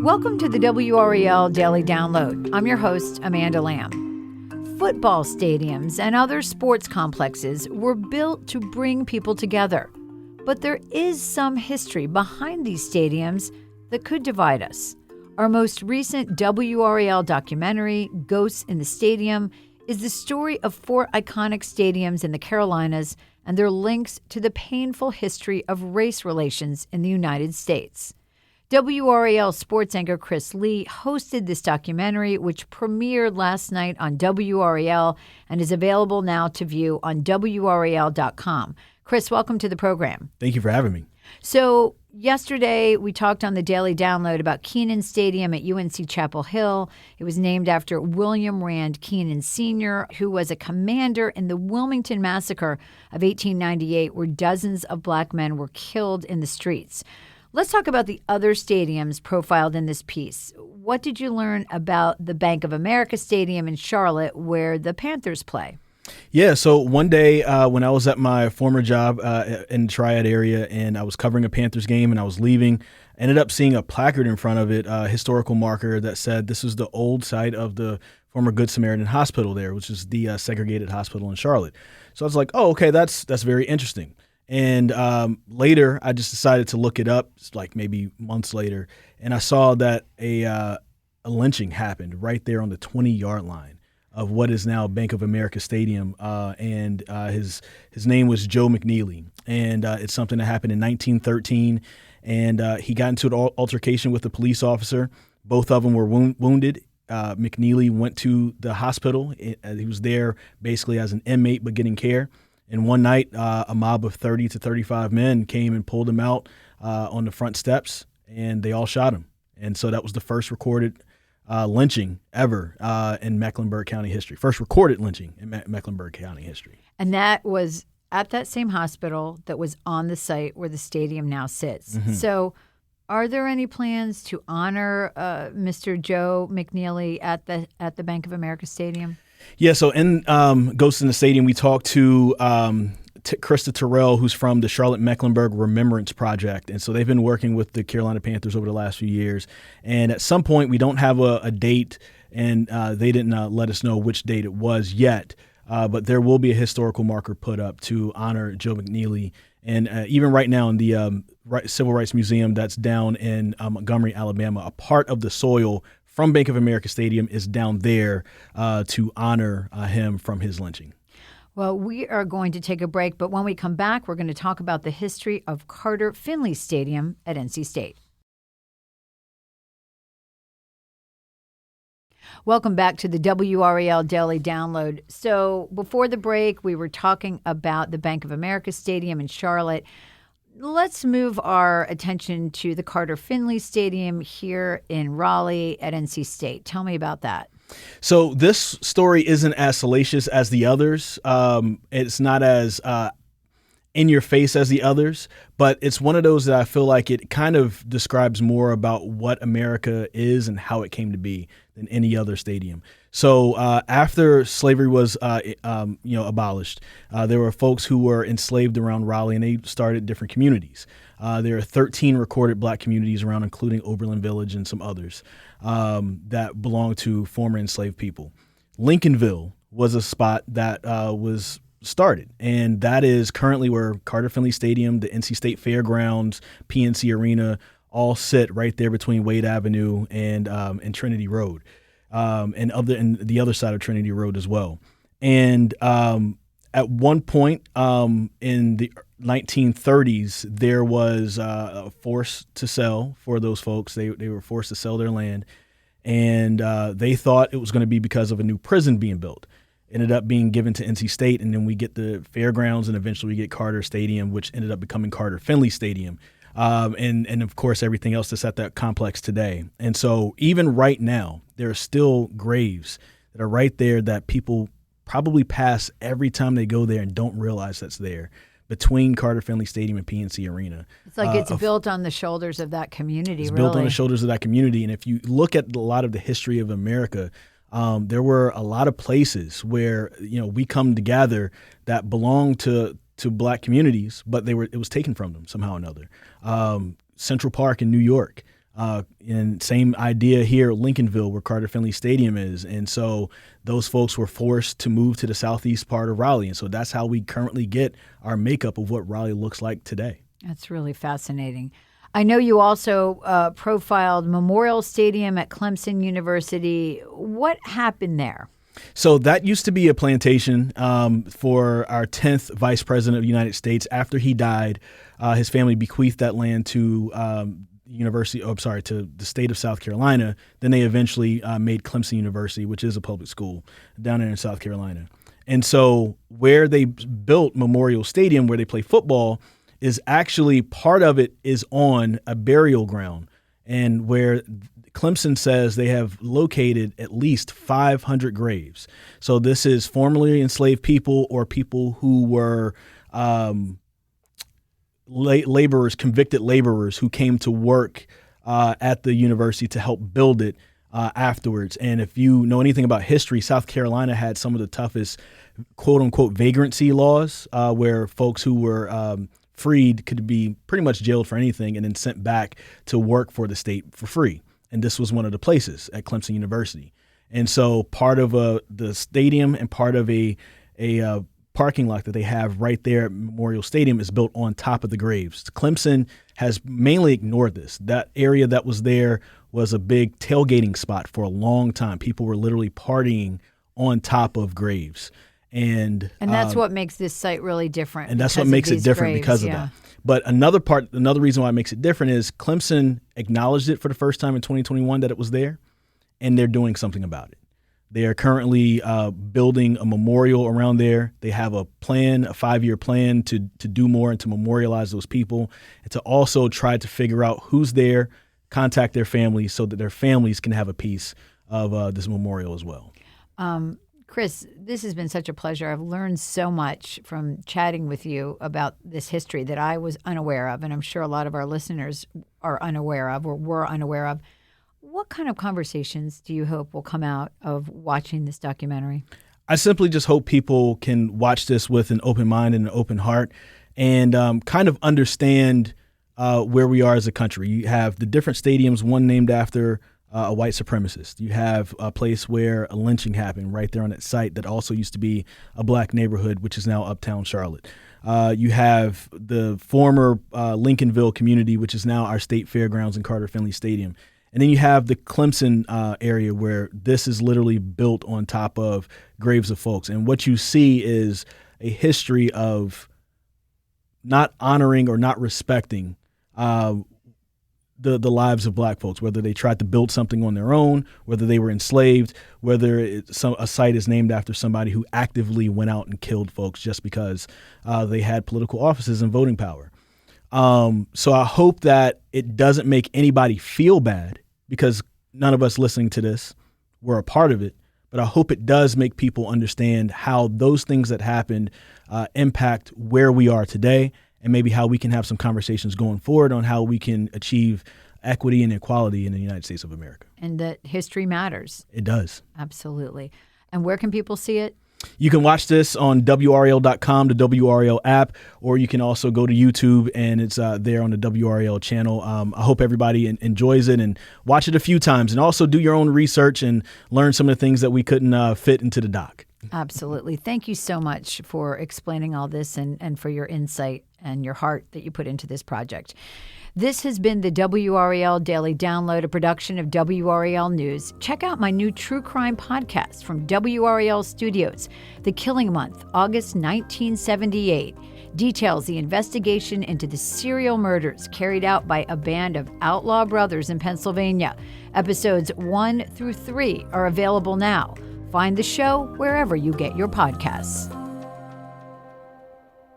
Welcome to the WRAL Daily Download. I'm your host, Amanda Lamb. Football stadiums and other sports complexes were built to bring people together. But there is some history behind these stadiums that could divide us. Our most recent WRAL documentary, Ghosts in the Stadium, is the story of 4 iconic stadiums in the Carolinas and their links to the painful history of race relations in the United States. WRAL sports anchor Chris Lee hosted this documentary, which premiered last night on WRAL and is available now to view on WRAL.com. Chris, welcome to the program. Thank you for having me. So yesterday we talked on the Daily Download about Kenan Stadium at UNC Chapel Hill. It was named after William Rand Kenan Sr., who was a commander in the Wilmington Massacre of 1898, where dozens of black men were killed in the streets. Let's talk about the other stadiums profiled in this piece. What did you learn about the Bank of America Stadium in Charlotte, where the Panthers play? Yeah, so one day when I was at my former job in the Triad area and I was covering a Panthers game and I was leaving, I ended up seeing a placard in front of it, a historical marker that said this is the old site of the former Good Samaritan Hospital there, which is the segregated hospital in Charlotte. So I was like, oh, okay, that's very interesting. And later, I just decided to look it up, like maybe months later, and I saw that a lynching happened right there on the 20-yard line of what is now Bank of America Stadium, and his name was Joe McNeely, and it's something that happened in 1913, and he got into an altercation with a police officer. Both of them were wounded. McNeely went to the hospital. He was there basically as an inmate but getting care. And one night, a mob of 30 to 35 men came and pulled him out on the front steps, and they all shot him. And so that was the first recorded lynching ever in Mecklenburg County history. First recorded lynching in Mecklenburg County history. And that was at that same hospital that was on the site where the stadium now sits. Mm-hmm. So are there any plans to honor Mr. Joe McNeely at the Bank of America Stadium? Yeah, so in Ghosts in the Stadium, we talked to Krista Terrell, who's from the Charlotte Mecklenburg Remembrance Project. And so they've been working with the Carolina Panthers over the last few years. And at some point, we don't have a date, and they didn't let us know which date it was yet. But there will be a historical marker put up to honor Joe McNeely. And even right now in the Civil Rights Museum that's down in Montgomery, Alabama, a part of the soil from Bank of America Stadium is down there to honor him from his lynching. Well, we are going to take a break, but when we come back, we're going to talk about the history of Carter Finley Stadium at NC State. Welcome back to the WRAL Daily Download. So before the break, we were talking about the Bank of America Stadium in Charlotte. Let's move our attention to the Carter Finley Stadium here in Raleigh at NC State. Tell me about that. So this story isn't as salacious as the others. It's not as in your face as the others, but it's one of those that I feel like it kind of describes more about what America is and how it came to be than any other stadium. So after slavery was abolished, there were folks who were enslaved around Raleigh, and they started different communities. There are 13 recorded black communities around, including Oberlin Village and some others that belong to former enslaved people. Lincolnville was a spot that was started, and that is currently where Carter Finley Stadium, the NC State Fairgrounds, PNC Arena all sit right there between Wade Avenue and Trinity Road. And the other side of Trinity Road as well. And at one point in the 1930s, there was a force to sell for those folks. They were forced to sell their land, and they thought it was going to be because of a new prison being built. Ended up being given to NC State, and then we get the fairgrounds, and eventually we get Carter Stadium, which ended up becoming Carter Finley Stadium. And of course, everything else that's at that complex today. And so even right now, there are still graves that are right there that people probably pass every time they go there and don't realize that's there between Carter Finley Stadium and PNC Arena. It's like it's built on the shoulders of that community, It's really. built on the shoulders of that community. And if you look at a lot of the history of America, there were a lot of places where, we come together that belong to black communities, but it was taken from them somehow or another. Central Park in New York, And same idea here, Lincolnville, where Carter Finley Stadium is. And so those folks were forced to move to the southeast part of Raleigh. And so that's how we currently get our makeup of what Raleigh looks like today. That's really fascinating. I know you also profiled Memorial Stadium at Clemson University. What happened there? So that used to be a plantation for our 10th Vice President of the United States. After he died, his family bequeathed that land to to the state of South Carolina. Then they eventually made Clemson University, which is a public school down there in South Carolina. And so where they built Memorial Stadium, where they play football, is actually part of it is on a burial ground, and where Clemson says they have located at least 500 graves. So this is formerly enslaved people or people who were laborers, convicted laborers who came to work at the university to help build it afterwards. And if you know anything about history, South Carolina had some of the toughest quote unquote vagrancy laws where folks who were freed could be pretty much jailed for anything and then sent back to work for the state for free. And this was one of the places at Clemson University. And so part of the stadium and part of a parking lot that they have right there at Memorial Stadium is built on top of the graves. Clemson has mainly ignored this. That area that was there was a big tailgating spot for a long time. People were literally partying on top of graves. And that's what makes this site really different. And that's what makes it different because of that. But another reason why it makes it different is Clemson acknowledged it for the first time in 2021 that it was there, and they're doing something about it. They are currently building a memorial around there. They have a plan, a 5-year plan to do more and to memorialize those people, and to also try to figure out who's there, contact their families so that their families can have a piece of this memorial as well. Chris, this has been such a pleasure. I've learned so much from chatting with you about this history that I was unaware of, and I'm sure a lot of our listeners are unaware of or were unaware of. What kind of conversations do you hope will come out of watching this documentary? I simply just hope people can watch this with an open mind and an open heart and kind of understand where we are as a country. You have the different stadiums, one named after a white supremacist. You have a place where a lynching happened right there on that site that also used to be a black neighborhood, which is now Uptown Charlotte. You have the former Lincolnville community, which is now our state fairgrounds and Carter Finley Stadium. And then you have the Clemson area where this is literally built on top of graves of folks. And what you see is a history of not honoring or not respecting the lives of black folks, whether they tried to build something on their own, whether they were enslaved, whether a site is named after somebody who actively went out and killed folks just because they had political offices and voting power. So I hope that it doesn't make anybody feel bad, because none of us listening to this were a part of it. But I hope it does make people understand how those things that happened impact where we are today, and maybe how we can have some conversations going forward on how we can achieve equity and equality in the United States of America. And that history matters. It does. Absolutely. And where can people see it? You can watch this on WRAL.com, the WRAL app, or you can also go to YouTube, and it's there on the WRAL channel. I hope everybody enjoys it and watch it a few times, and also do your own research and learn some of the things that we couldn't fit into the doc. Absolutely. Thank you so much for explaining all this and for your insight and your heart that you put into this project. This has been the WRAL Daily Download, a production of WRAL News. Check out my new true crime podcast from WRAL Studios, The Killing Month, August 1978. Details the investigation into the serial murders carried out by a band of outlaw brothers in Pennsylvania. Episodes 1 through 3 are available now. Find the show wherever you get your podcasts.